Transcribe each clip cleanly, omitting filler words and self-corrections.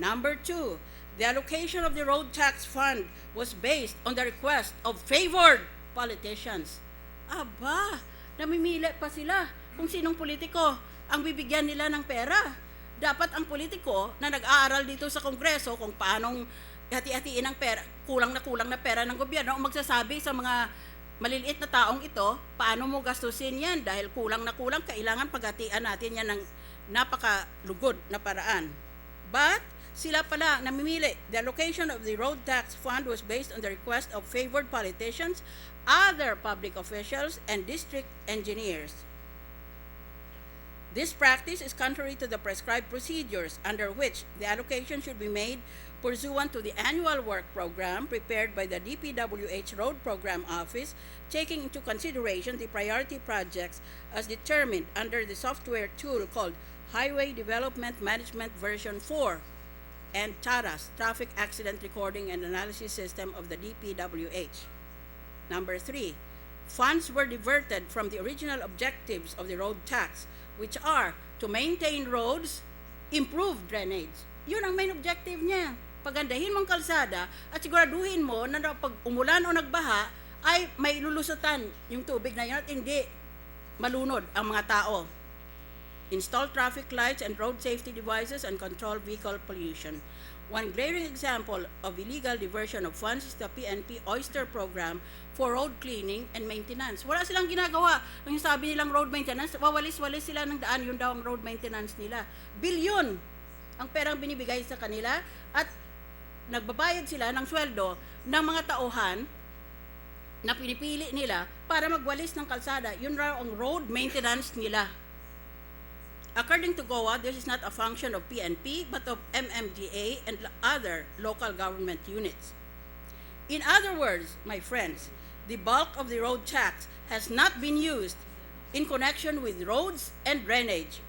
Number 2, the allocation of the road tax fund was based on the request of favored politicians. Aba, namimili pa sila kung sinong politiko ang bibigyan nila ng pera. Dapat ang politiko na nag-aaral dito sa Kongreso kung paanong hati-hatiin ang pera, kulang na pera ng gobyerno, ang magsasabi sa mga maliliit na taong ito, paano mo gastusin yan dahil kulang na kulang, kailangan paghatian natin yan ng napakalugod na paraan. But sila pala namimili. The allocation of the road tax fund was based on the request of favored politicians, other public officials, and district engineers. This practice is contrary to the prescribed procedures under which the allocation should be made pursuant to the annual work program prepared by the DPWH Road Program Office, taking into consideration the priority projects as determined under the software tool called Highway Development Management Version 4 and TARAS, Traffic Accident Recording and Analysis System of the DPWH. Number 3, funds were diverted from the original objectives of the road tax, which are to maintain roads, improve drainage. Yun ang main objective niya. Pagandahin mong kalsada at siguraduhin mo na pag umulan o nagbaha ay may lulusutan yung tubig na yun at hindi malunod ang mga tao. Install traffic lights and road safety devices and control vehicle pollution. One glaring example of illegal diversion of funds is the PNP Oyster Program for road cleaning and maintenance. Wala silang ginagawa. Ang sabi nilang road maintenance, wawalis-walis sila ng daan, yun daw ang road maintenance nila. Bilyon ang perang binibigay sa kanila at nagbabayad sila ng sweldo ng mga tauhan na pinipili nila para magwalis ng kalsada. Yun raw ang road maintenance nila. According to GOA, this is not a function of PNP but of MMDA and other local government units. In other words, my friends, the bulk of the road tax has not been used in connection with roads and drainage.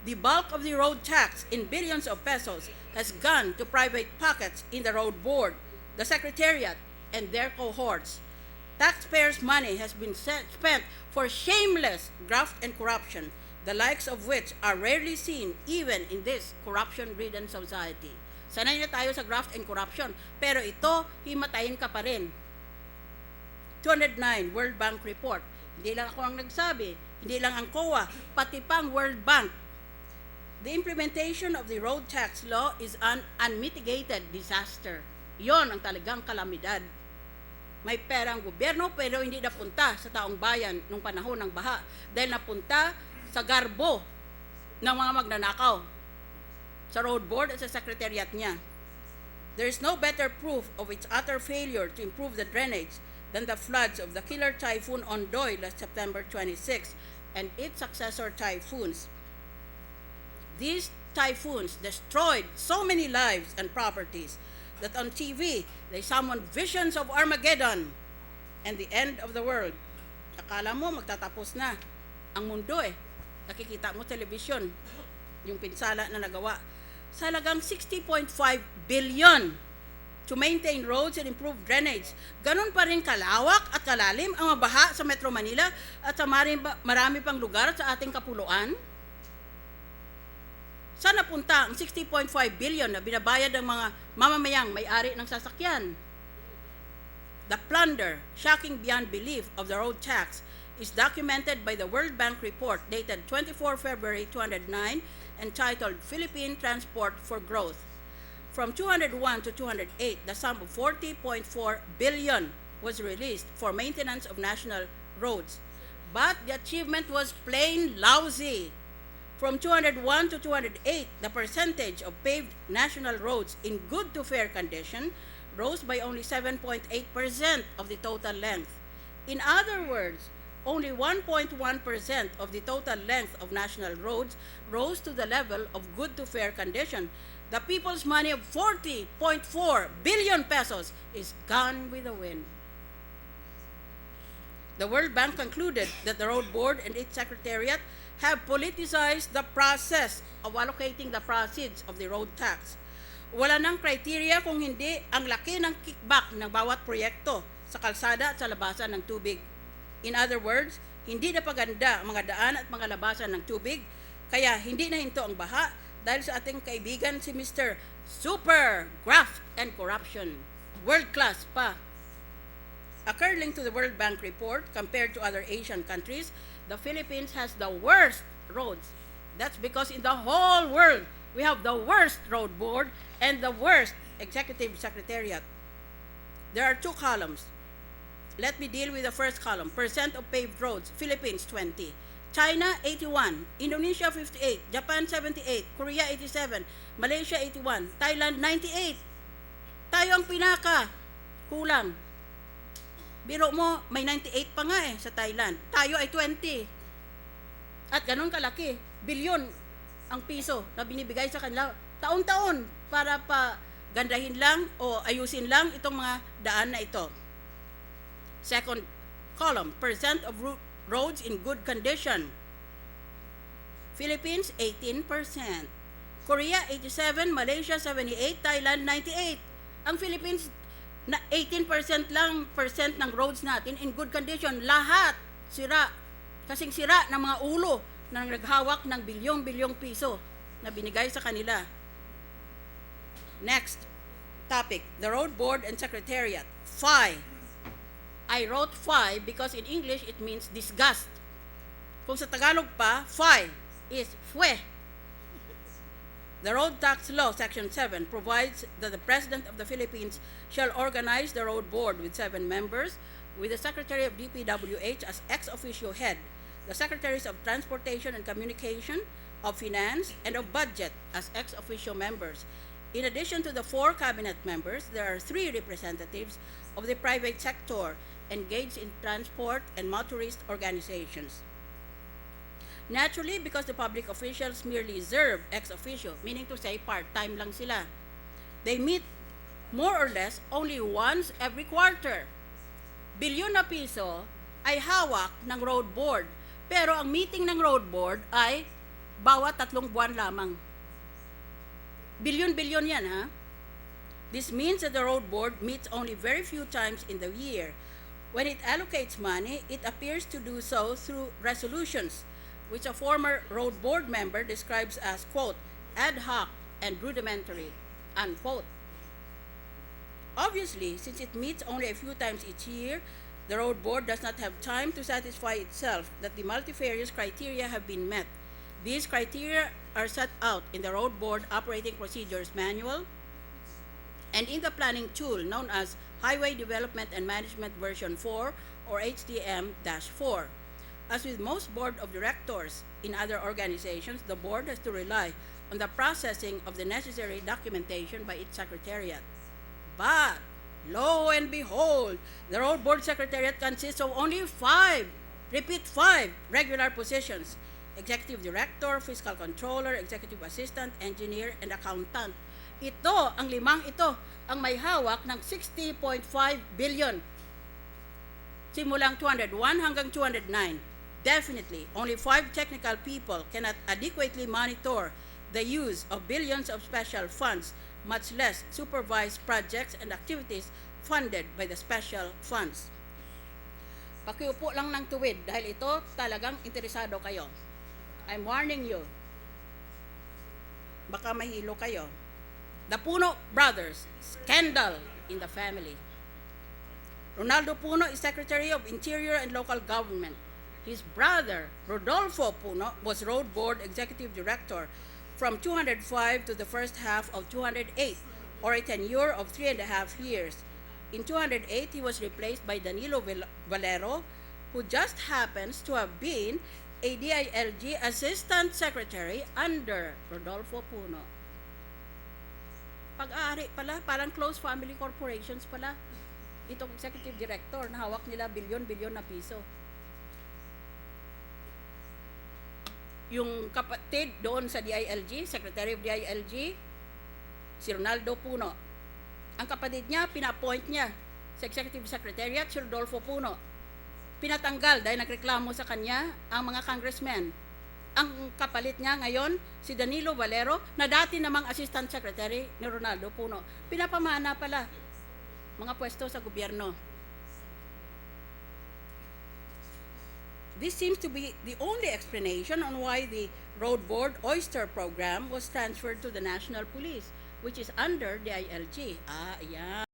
The bulk of the road tax in billions of pesos has gone to private pockets in the road board, the secretariat, and their cohorts. Taxpayers' money has been spent for shameless graft and corruption, the likes of which are rarely seen even in this corruption-ridden society. Sanay na tayo sa graft and corruption, pero ito, himatayin ka pa rin. 209, World Bank Report. Hindi lang ako ang nagsabi, hindi lang ang COA, pati pang World Bank. The implementation of the road tax law is an unmitigated disaster. Yon ang talagang kalamidad. May pera ang gobyerno pero hindi napunta sa taong bayan nung panahon ng baha dahil napunta sa garbo ng mga magnanakaw sa road board at sa secretariat niya. There is no better proof of its utter failure to improve the drainage than the floods of the killer typhoon Ondoy last September 26 and its successor typhoons. These typhoons destroyed so many lives and properties that on TV, they summoned visions of Armageddon and the end of the world. Akala mo magtatapos na ang mundo eh. Nakikita mo television, yung pinsala na nagawa. Sa halagang 60.5 billion to maintain roads and improve drainage. Ganun pa rin kalawak at kalalim ang mabaha sa Metro Manila at sa marami pang lugar sa ating kapuluan. Saan napunta ang 60.5 billion na binabayad ng mga mamamayang may-ari ng sasakyan? The plunder, shocking beyond belief, of the road tax is documented by the World Bank report dated 24 February 2009 entitled Philippine Transport for Growth. From 201 to 208, the sum of 40.4 billion was released for maintenance of national roads. But the achievement was plain lousy. From 201 to 208, the percentage of paved national roads in good to fair condition rose by only 7.8% of the total length. In other words, only 1.1% of the total length of national roads rose to the level of good to fair condition. The people's money of 40.4 billion pesos is gone with the wind. The World Bank concluded that the road board and its secretariat have politicized the process of allocating the proceeds of the road tax. Wala nang criteria kung hindi ang laki ng kickback ng bawat proyekto sa kalsada at sa labasan ng tubig. In other words, hindi na paganda ang mga daan at mga labasan ng tubig, kaya hindi na hinto ang baha dahil sa ating kaibigan si Mr. super graft and corruption. World class pa. According to the World Bank report, compared to other Asian countries, the Philippines has the worst roads. That's because in the whole world, we have the worst road board and the worst executive secretariat. There are two columns. Let me deal with the first column. Percent of paved roads, Philippines 20. China 81, Indonesia 58, Japan 78, Korea 87, Malaysia 81, Thailand 98. Tayo ang pinaka. Kulang. Biro mo, may 98 pa nga sa Thailand. Tayo ay 20. At ganun kalaki, bilyon ang piso na binibigay sa kanila taon-taon para pa gandahin lang o ayusin lang itong mga daan na ito. Second column, percent of roads in good condition. Philippines, 18%. Korea, 87%. Malaysia, 78%. Thailand, 98%. Ang Philippines, na 18% lang percent ng roads natin in good condition. Lahat sira. Kasing sira ng mga ulo na naghawak ng bilyong-bilyong piso na binigay sa kanila. Next topic, the Road Board and Secretariat. FI. I wrote FI because in English it means disgust. Kung sa Tagalog pa, FI is fwe. The Road Tax Law, Section 7, provides that the President of the Philippines shall organize the Road Board with 7 members, with the Secretary of DPWH as ex officio head, the Secretaries of Transportation and Communication, of Finance, and of Budget as ex officio members. In addition to the 4 cabinet members, there are 3 representatives of the private sector engaged in transport and motorist organizations. Naturally, because the public officials merely serve ex officio, meaning to say part-time lang sila, they meet more or less only once every quarter. Bilyon na piso ay hawak ng road board, pero ang meeting ng road board ay bawat 3 buwan lamang. Bilyon-bilyon yan, ha? This means that the road board meets only very few times in the year. When it allocates money, it appears to do so through resolutions, which a former road board member describes as, quote, ad hoc and rudimentary, unquote. Obviously, since it meets only a few times each year, the road board does not have time to satisfy itself that the multifarious criteria have been met. These criteria are set out in the Road Board Operating Procedures Manual and in the planning tool known as Highway Development and Management Version 4 or HDM-4. As with most board of directors in other organizations, the board has to rely on the processing of the necessary documentation by its secretariat. But, lo and behold, the Road Board Secretariat consists of only 5, repeat 5, regular positions: Executive Director, Fiscal Controller, Executive Assistant, Engineer, and Accountant. Ito, ang 5 ito, ang may hawak ng 60.5 billion. Simulang 201 hanggang 209. Definitely, only 5 technical people cannot adequately monitor the use of billions of special funds, much less supervise projects and activities funded by the special funds. Pakiupo lang ng tuwid dahil ito talagang interesado kayo. I'm warning you. Baka mahilo kayo. The Puno brothers, scandal in the family. Ronaldo Puno is Secretary of Interior and Local Government. His brother, Rodolfo Puno, was Road Board Executive Director from 205 to the first half of 208, or a tenure of 3.5 years. In 208, he was replaced by Danilo Valero, who just happens to have been a DILG Assistant Secretary under Rodolfo Puno. Pag-aari pala, parang close family corporations pala. Itong Executive Director na hawak nila bilyon-bilyon na piso. Yung kapatid doon sa DILG, Secretary of DILG, si Ronaldo Puno. Ang kapatid niya, pina-appoint niya sa Executive Secretariat, si Rodolfo Puno. Pinatanggal dahil nagreklamo sa kanya ang mga congressmen. Ang kapalit niya ngayon, si Danilo Valero, na dati namang Assistant Secretary ni Ronaldo Puno. Pinapamana pala mga pwesto sa gobyerno. This seems to be the only explanation on why the Road Board Oyster Program was transferred to the National Police. which is under the ILG. Ayan.